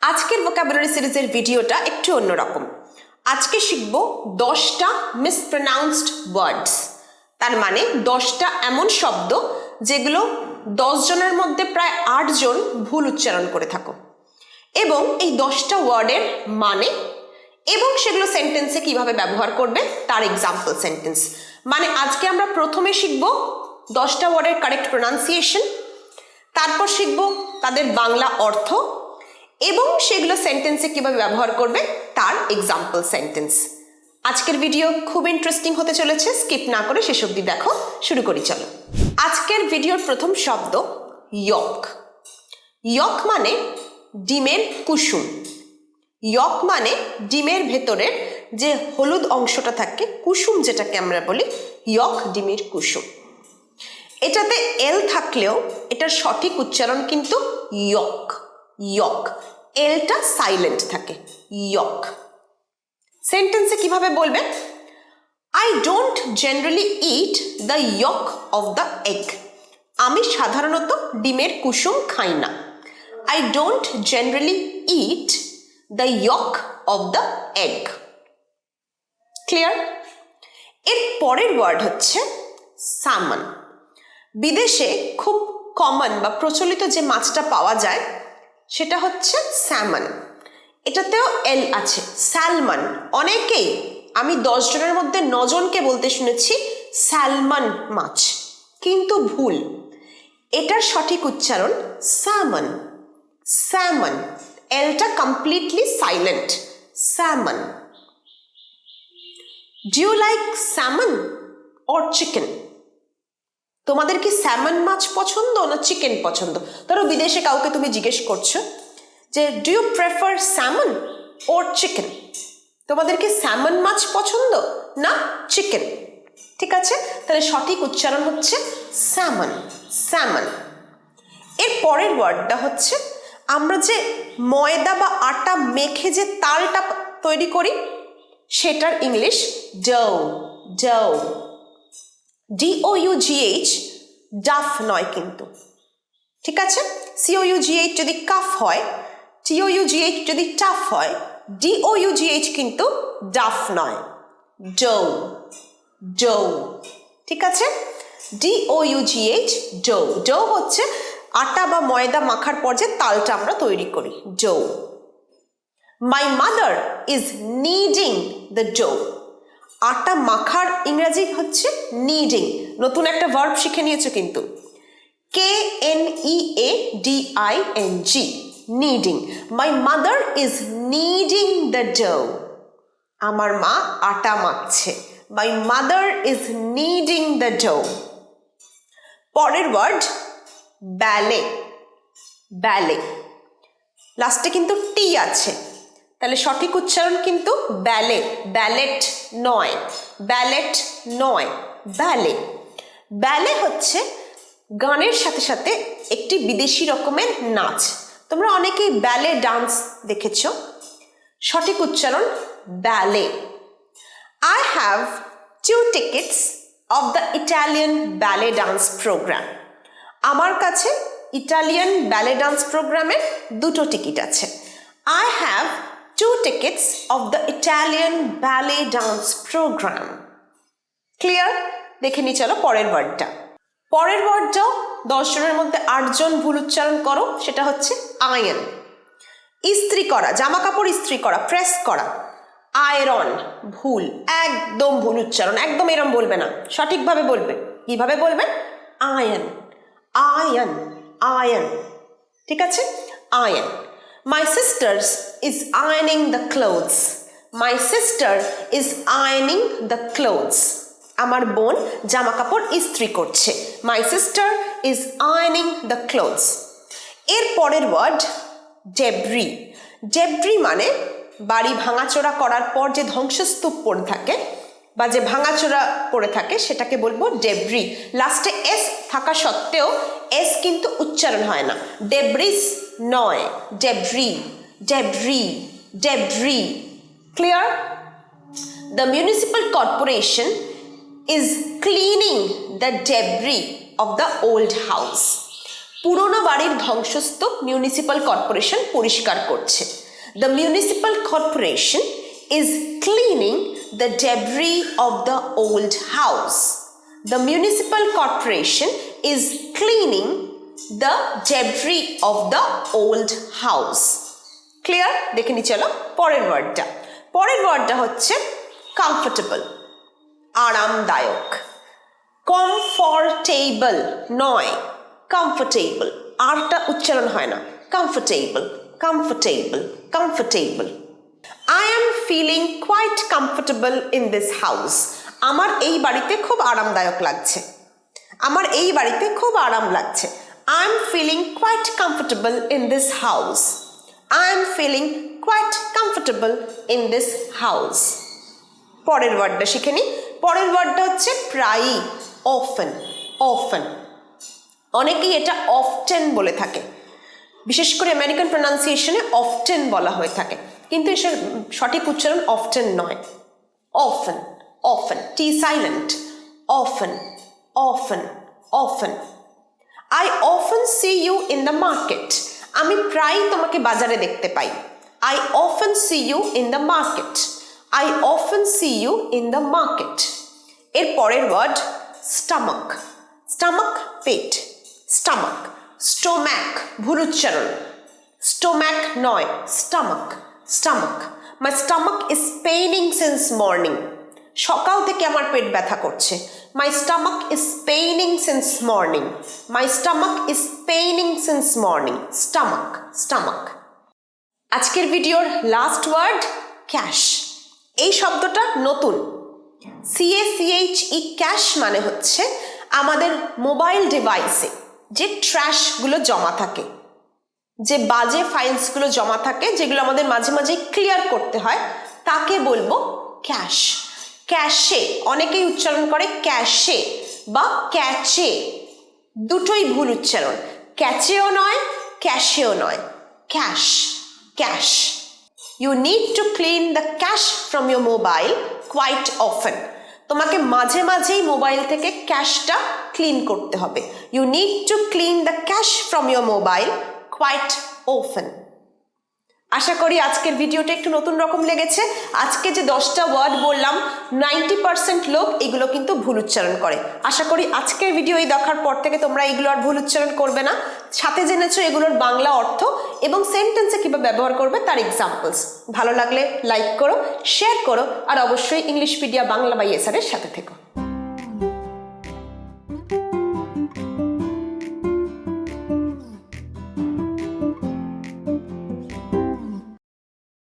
আজকের ভোকাবুলারি সিরিজের ভিডিওটা একটু অন্যরকম। আজকে শিখব 10টা মিসপ্রোনাউন্সড ওয়ার্ডস, তার মানে 10টা এমন শব্দ যেগুলো 10 জনের মধ্যে প্রায় 8 জন ভুল উচ্চারণ করে থাকো, এবং এই 10টা ওয়ার্ডের মানে এবং সেগুলো সেন্টেন্সে কিভাবে ব্যবহার করবে তার এক্সাম্পল সেন্টেন্স। মানে আজকে আমরা প্রথমে শিখব 10টা ওয়ার্ডের কারেক্ট প্রোনাউন্সিয়েশন, তারপর শিখব তাদের বাংলা অর্থ এবং সেগুলো সেন্টেন্সে কিভাবে ব্যবহার করবে তার এক্সাম্পল সেন্টেন্স। আজকের ভিডিও খুব ইন্টারেস্টিং হতে চলেছে, স্কিপ না করে শেষ অবধি দেখো। শুরু করি চলো। আজকের ভিডিওর প্রথম শব্দ ইয়ক। ইয়ক মানে ডিমের কুসুম। ইয়ক মানে ডিমের ভেতরের যে হলুদ অংশটা থাকে, কুসুম যেটাকে আমরা বলি, ইয়ক ডিমের কুসুম। এটাতে এল থাকলেও এটার সঠিক উচ্চারণ কিন্তু ইয়ক। ইয়ক, এলটা সাইলেন্ট থাকে, ইয়ক। সেন্টেন্সে কিভাবে বলবে? I don't generally eat the yolk of the egg. আমি সাধারণত ডিমের কুসুম খাই না। I don't generally eat the yolk of the egg. Clear? এর পরের ওয়ার্ড হচ্ছে স্যামন। বিদেশে খুব কমন বা প্রচলিত যে মাছটা পাওয়া যায় সেটা হচ্ছে স্যামন। এটাতেও এল আছে, স্যালমন। অনেকেই, আমি 10 জনের মধ্যে 9 জনকে বলতে শুনেছি স্যালমন মাছ, কিন্তু ভুল। এটার সঠিক উচ্চারণ salmon. Salmon, এলটা completely silent, salmon. Do you like salmon or chicken? তোমাদের কি স্যামন মাছ পছন্দ না চিকেন পছন্দ? ধরো বিদেশে কাউকে তুমি জিজ্ঞেস করছো যে do you prefer salmon or chicken? তোমাদের কি স্যামন মাছ পছন্দ না চিকেন? ঠিক আছে, তাহলে সঠিক উচ্চারণ হচ্ছে স্যামন। স্যামন। এর পরের ওয়ার্ডটা হচ্ছে, আমরা যে ময়দা বা আটা মেখে যে তালটা তৈরি করি সেটার English dough. Dough, DOUGH, duff নয় কিন্তু। ঠিক আছে, COUGH যদি কাফ হয়, TOUGH যদি টাফ হয়, DOUGH কিন্তু ডাফ নয়, ডো। ডো, ঠিক আছে, DOUGH, ডো। ডো হচ্ছে আটা বা ময়দা মাখার পর যে তালটা আমরা তৈরি করি, dough. My mother is kneading the dough. আটা মাখার ইংরেজি হচ্ছে নিডিং। নতুন একটা ভার্ব শিখে নিয়েছো কিন্তু, KNEADING, kneading. My mother is kneading the dough. আমার মা আটা মাখছে, my mother is kneading the dough. পরের ওয়ার্ড ব্যালে। ব্যালে, লাস্টে কিন্তু টি আছে, তাহলে সঠিক উচ্চারণ কিন্তু ব্যালে, ব্যালেট নয়, ব্যালেট নয়, ব্যালে। ব্যালে হচ্ছে গানের সাথে সাথে একটি বিদেশি রকমের নাচ। তোমরা অনেকেই ব্যালে ডান্স দেখেছো, সঠিক উচ্চারণ ব্যালে। I have 2 tickets of the Italian ballet dance program. আমার কাছে ইটালিয়ান ব্যালে ডান্স প্রোগ্রামের 2টো টিকিট আছে। I have 2 tickets of the Italian ballet dance program. Clear? দেখে নি চলো পরের ওয়ার্ডটা। পরের ওয়ার্ডটাও 10 জনের মধ্যে 8 জন ভুল উচ্চারণ করো, সেটা হচ্ছে আয়রন। ইস্ত্রি করা, জামা কাপড় ইস্ত্রি করা, প্রেস করা। আয়রন, ভুল, একদম ভুল উচ্চারণ, একদম এরম বলবে না, সঠিকভাবে বলবে। কিভাবে বলবে? Ion, ion, ion. ঠিক আছে, ion. My sisters is ironing the clothes. My sister is ironing the clothes. আমার বোন জামা কাপড় ইস্ত্রি করছে। My sister is ironing the clothes. এর পরের ওয়ার্ড ডেব্রি। ডেব্রি মানে বাড়ি ভাঙাচোরা করার পর যে ধ্বংসস্তূপ পড়ে থাকে বা যে ভাঙাচোরা পড়ে থাকে সেটাকে বলবো ডেব্রি। লাস্টে এস থাকা সত্ত্বেও এস কিন্তু উচ্চারণ হয় না, ডেব্রিস নয়, debris, debris, debris. Clear? The municipal corporation is cleaning the debris of the old house. পুরোনো বাড়ির ধ্বংসস্তূপ মিউনিসিপ্যাল কর্পোরেশন পরিষ্কার করছে। The municipal corporation is cleaning the debris of the old house. The municipal corporation is cleaning the debris of the old house. Clear? দেখে নি চলো পরের ওয়ার্ডটা হচ্ছে কমফোর্টেবল, আরামদায়ক। কমফর্টেবল নয়, কমফোর্টেবল, আরটা উচ্চারণ হয় না। Comfortable, comfortable, comfortable. I am feeling quite comfortable in this house. আমার এই বাড়িতে খুব আরামদায়ক লাগছে। আমার এই বাড়িতে খুব আরাম লাগছে। I am feeling quite comfortable in this house. I am feeling quite comfortable in this house. পরের ওয়ার্ডটা শিখে নি। পরের ওয়ার্ডটা হচ্ছে প্রায়ই, অফেন। অফেন, অনেকেই এটা অফটেন বলে থাকে, বিশেষ করে আমেরিকান প্রনাউন্সিয়েশনে অফটেন বলা হয়ে থাকে, কিন্তু এর সঠিক উচ্চারণ অফটেন নয়, often. Often, T silent. Often, often, often. I often see you in the market. আমি প্রায়ই তোমাকে বাজারে দেখতে পাই। I often see you in the market. I often see you in the market. এর পরের ওয়ার্ড স্টামাক। স্টামাক পেট, stomach. Stomach ভুল উচ্চারণ, স্টোম্যাক নয়, stomach. Stomach. My stomach is paining since morning. সকাল থেকে আমার পেট ব্যথা করছে। My stomach is paining since morning. My stomach is paining since morning. Stomach, stomach. আজকের ভিডিওর লাস্ট ওয়ার্ড ক্যাশ। এই শব্দটা নতুন। CACHE ক্যাশ মানে হচ্ছে আমাদের মোবাইল ডিভাইসে যে ট্র্যাশগুলো জমা থাকে, যে বাজে ফাইলসগুলো জমা থাকে, যেগুলো আমাদের মাঝে মাঝে ক্লিয়ার করতে হয়, তাকে বলবো ক্যাশ। ক্যাশে, অনেকেই উচ্চারণ করে ক্যাশে বা ক্যাচে, দুটোই ভুল উচ্চারণ। ক্যাচেও নয়, ক্যাশেও নয়, cash, cash. You need to clean the cache from your mobile quite often. তোমাকে মাঝে মাঝেই মোবাইল থেকে ক্যাশটা ক্লিন করতে হবে। You need to clean the cache from your mobile quite often. আশা করি আজকের ভিডিওটা একটু নতুন রকম লেগেছে। আজকে যে 10টা ওয়ার্ড বললাম, 90% লোক এগুলো কিন্তু ভুল উচ্চারণ করে। আশা করি আজকের ভিডিও দেখার পর থেকে তোমরা এগুলো আর ভুল উচ্চারণ করবে না। সাথে জেনেছো এগুলোর বাংলা অর্থ এবং সেন্টেন্সে কিভাবে ব্যবহার করবে তার এক্সাম্পলস। ভালো লাগলে লাইক করো, শেয়ার করো, আর অবশ্যই ইংলিশপিডিয়া বাংলা বাই এসআর এর সাথে থেকো।